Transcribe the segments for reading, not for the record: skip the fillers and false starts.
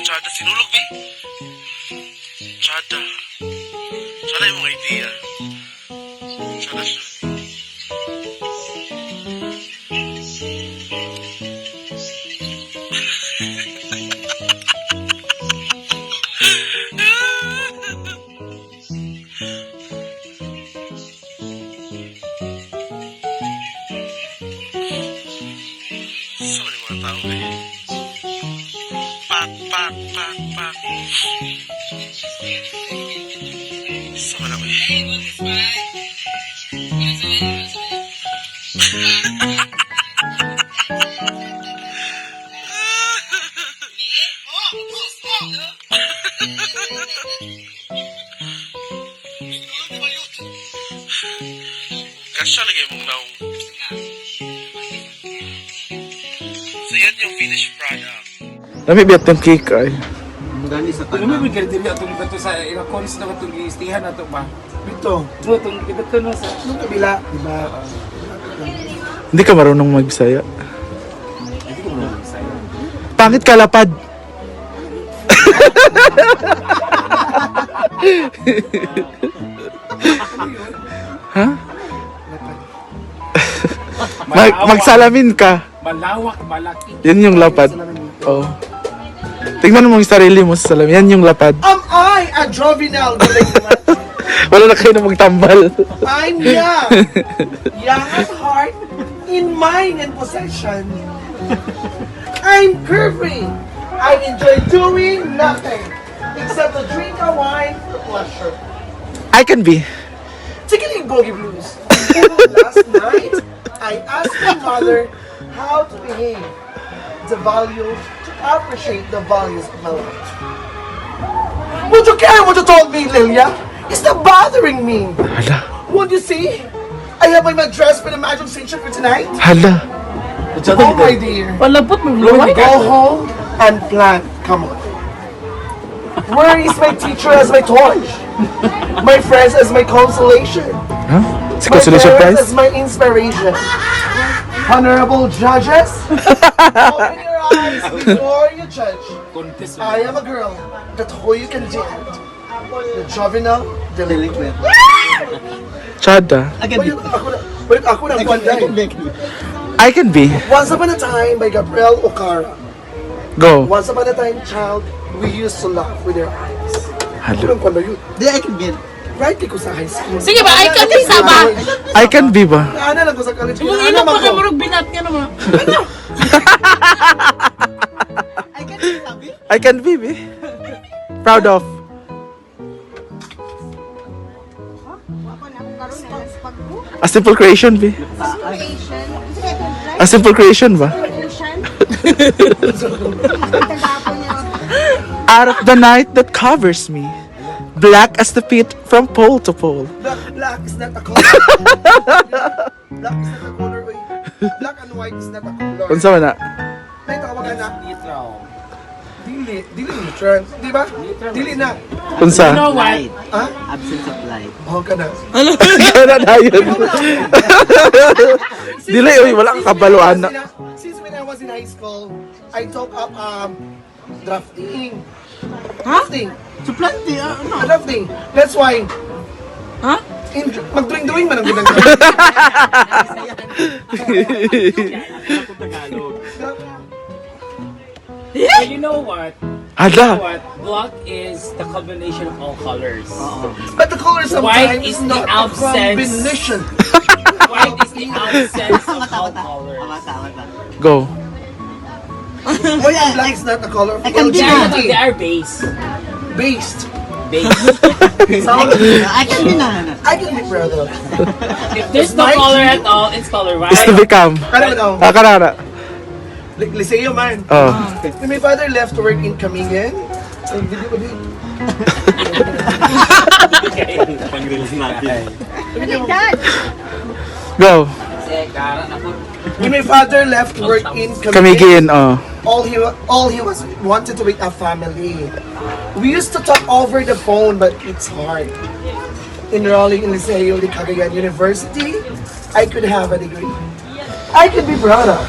Chada, sinulog, B? Chada. Chada yung mga idea. Chada siya. Sorry mga tao eh. Pak. Sama na ko eh. Kasya lagay mong naong. So yan yung finished product. Lami biyat yung cake ay. Gani sa Ano tanang. may ganito niya itong bato sa Hinaguan na itong istihan na ito ba? Ito. Itong bato na sa Nung kabila, di ba? Hindi ka marunong magbisaya. hindi ko muna sa'yo. Pangit ka lapad. Ha? Magsalamin ka. Malawak, malaki. Yan yung lapad. Oh. Tingnan mo yung sarili mo sa salamin. Yan yung lapad. Am I a juvenile delinquent? Wala na kayo na magtambal. I'm young. Young at heart, in mind and possession. I'm curvy. I enjoy doing nothing except to drink a wine for pleasure. I can be. Ticketing boogie blues. Last night, I asked my mother how to behave, the value, to appreciate the values of my life. Would you care what you told me, Lilia? It's not bothering me. Hala. Won't you see? I have my dress for the magic station for tonight. Hala. Oh my dear. Palabot mo Go home and plan. Come on. Where is my teacher as my torch? My friends as my consolation. Huh? Si My consolation parents prize? as my inspiration. Honorable judges, open your eyes before you judge. Contest. I am a girl that who you can date. The juvenile delinquent. Chada. Wait, ako na kwanday. I can be. Once Upon a Time by Gabriel Ocara. Go. Once upon a time, child, we used to laugh with our eyes. Ako Hala. lang kwando yun. Di, I can get. Right ko sa high school. Sige ba, ay ka din sama. I can be ba? Ano lang ko sa college. Kung Ano ilang man pa ka ko? marag binat ka naman. I can get, sabi. I can be. Proud of. A simple creation be. A simple creation ba? Out of the night that covers me, black as the pit from pole to pole. Black is not a color. Black is not a color. Oy. Black and white is not a color. Unsa man na? May tawagan na. Neutral. Dili neutral. Di ba? Dili na. Unsa? You know what? Light. Ha? Absence of light. Oh, ka na. Kana na yun. Dili oy, wala kang kabaluan na. Since when I was in high school, I took up drafting. Ha? Suplante, ano? Drafting. That's why Ha? mag-drawing man ang ginagawa. But you know what? Hala. What? Black is the combination of all colors. But the color White sometimes is is the not a absence. combination. White is the absence of all Mata. colors. Go. White and black is not a color. I can They are, LGBT they are base. based. Base. I can be na. I can be proud of. If there's no Mike? color at all, it's color Is to white. become. Kaya mo daw. Karara. Liceo man. Oh. When my father left to work in Camingen, ay, hindi ko din. Go. When my father left to work in Kamigin, oh. all he was wanted to make a family. We used to talk over the phone, but it's hard. Enrolling in Liceo de Cagayan University, I could have a degree. I could be proud of.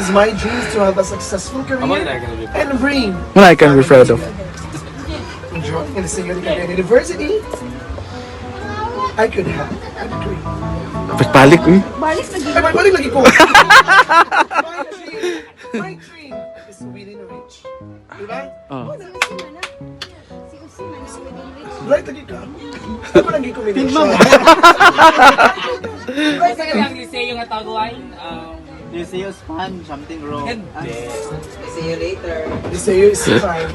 It's my dreams to have a successful career and bring What I can be proud of. enjoying in the Hinaguan University. I could have a degree. Pagbalik, eh. Ay, balik lagi ko. My dream is within reach. Diba? Oh. Right lagi ka. Ako lagi combination. Right Kasi lagi. ang liseo nga tagline, You say you're fun, something wrong. hindi. This year is fine.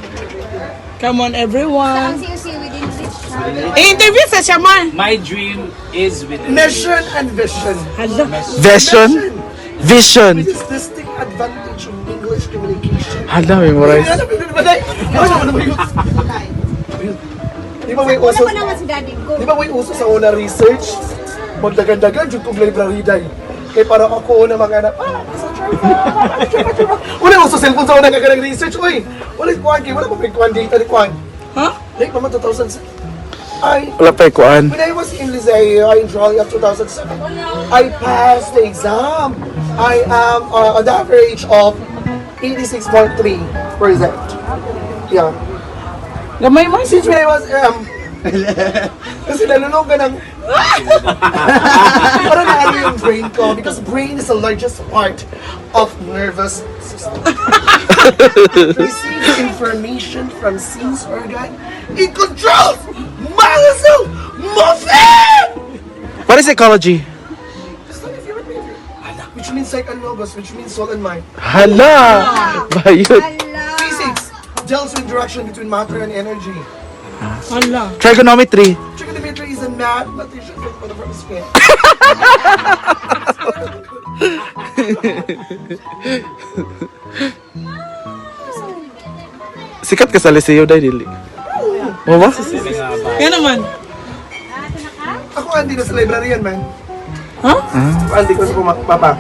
Come on, everyone. Ang siyo within reach. I-interview sa siya man. My dream is within Mission and vision. Hala. Vision? Vision. With this distinct advantage of English communication. Hala, memorize. Di ba may uso? Wala pa naman si daddy ko. Di ba may uso sa una research? Magdagan-dagan, dyan kong library dahil. Kaya parang ako na mga anak, wala uso cellphone sa una nga research, uy! Wala yung kuhan, wala pa may kuhan data ni kuhan. Huh? Late pa man 2007. Wala pa ikuan. When I was in Liceo in July of 2007, I passed the exam. I am on the average of 86.3%. Yeah. Gamay mo. Since when I was, kasi nalulong ka ng, parang naano yung brain ko because brain is the largest part of nervous system. Receives information from sense organ. It controls muscle movement! What is ecology? Study of human behavior. Which means psych and logos, which means soul and mind. Hala! Bayot. Physics deals with interaction between matter and energy. Hala. Trigonometry. Trigonometry is a mathematician from Spain. Sikat ka sa Liceo dahil dili. Mo ba? Kaya naman. Ako andi na sa librarian, man. Huh? Ako andi ko sa papa.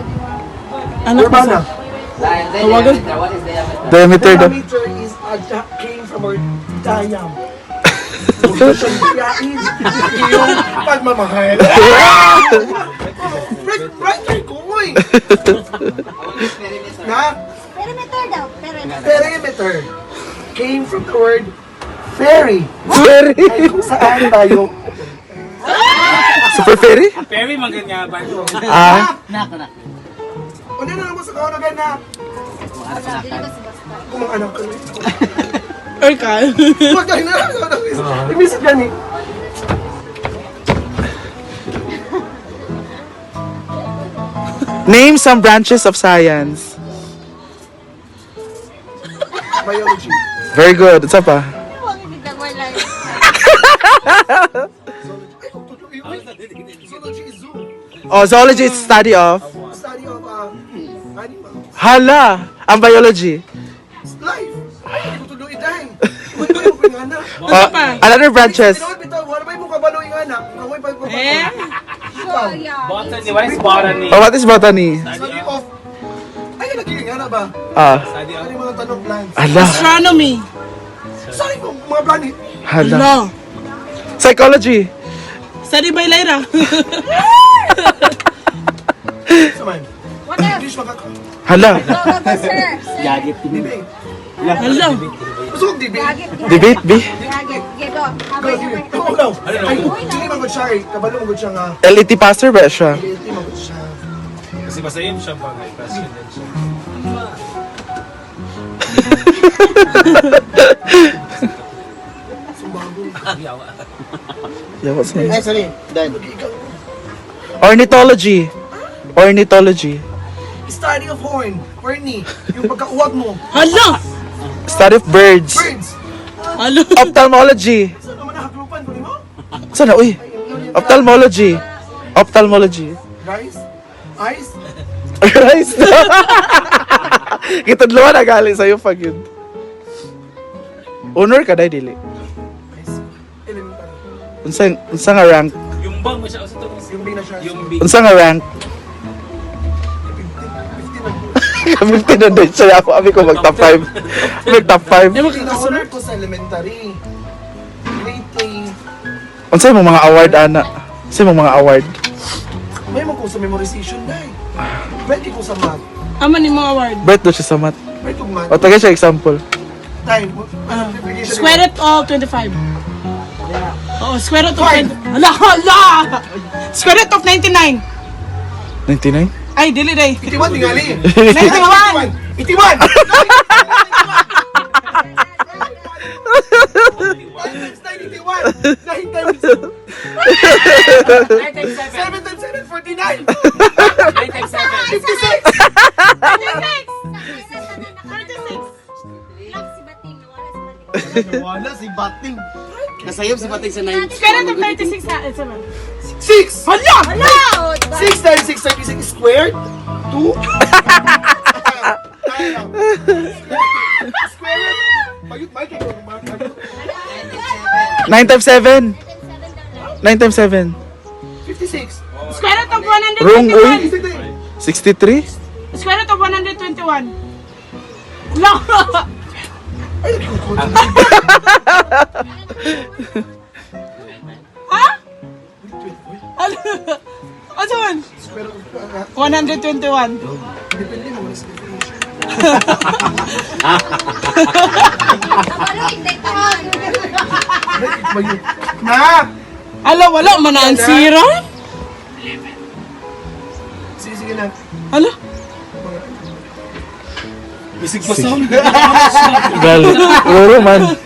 Anak ko Urbana. sa... Tawagan. Diameter daw. Diameter is came from our diam. Siyain yung pagmamahal. Right ko, uy! Na? Perimeter daw. Perimeter. Perimeter came from the word ferry. Ferry. Ay kung saan tayo. Super ferry? Very maganda ba? Ah. Ano na naman sa kaunagan na? Kung mga anak ka rin. Or ka. Huwag tayo na. Imisip yan eh. Name some branches of science. Biology. Very good. Isa pa. Huwag ibigay mo lang. Ay, kung tuloy yun. Zoology is zoo. Oh, zoology is study of. Study of animals. Hala! Ang biology. Life. Ay, kung tuloy dahil. Uy, ba yung pingana? Oh, another branches. Tinawag bitaw, wala ba yung kabalo yung anak? Naway pa yung Eh? Ikaw. Botany, what is botany? Oh, what is botany? Study of... Ay, lagi yung anak ba? Ah. Ano yung mga tanong plants? Hala. Astronomy. Study mo, mga planet. Hala. No. Psychology. Study by Lyra. Saman. What else? English makaka... Hala. Go, go, go, sir. Yagit. Debate. Hala. Gusto kong debate. Gagit. Debate, B. Gagit. Go. Go, debate. Go, no. Ay, hindi man ko siya eh. Kabalo mo ko siya nga. LET passer ba siya? Hindi man ko siya. Kasi masayim siya pag may president siya. Sumbagong. Yeah, what's name? Ay, sorry. Done. Ornithology. Ornithology. Study of horn. Horny. Yung pagkauwag mo. Hala. Study of birds. Birds. Hala. Ophthalmology. Saan naman nakaklupan ko mo? Saan na? Uy. Ophthalmology. Ophthalmology. Guys? Eyes? Rice na. Kitadluan na galing sa'yo pag yun. Honor ka dahil dili. Eyes. Elementary. Unsa nga rank? Yung bang mo siya sa to. Yung B na siya. Yung big. Unsa nga rank? 15 50 na din siya ako. Abi ko mag top 5. Mag top 5. na-honor ko sa elementary. Grade 3. Unsa yung mga award, ana? Unsa yung mga award? May mo ko sa memorization dahil. Pwede ko sa math. Ama ni mo award. Bright daw siya sa math. May tugman. O, tagay siya example. Time. Multiplication. Square root of 25. Oo, square root of 20. Hala, hala! Square root of 99. 99? Ay, dili day. 81 tingali. 91! 81! 9 times 9, 81! 9 times 7 times 7, 49! 9 times 7. 56! 36! Lock si Bating. Nawala si Bating. Wala si Bating. Nasayop si Bating sa 9. Square root of 36 na. It's a 6! Hala! Oh, diba? 6 times 6 times 6 squared? 2? Square root? Pagit, Mike, ikaw. 9 times 7. 9 times 7. 56. Square root of Wrong, 121. 63? Square root of 121. Hala! Ay, nagkukulit. Ha? Ano? Ano man? Square root. 121. Depende mo, wala sa definition. Wala, hindi pa yun. Na! Ala, wala man ang sira? Sige, sige na. Ala? Bisig pa sa Gal. Loro man.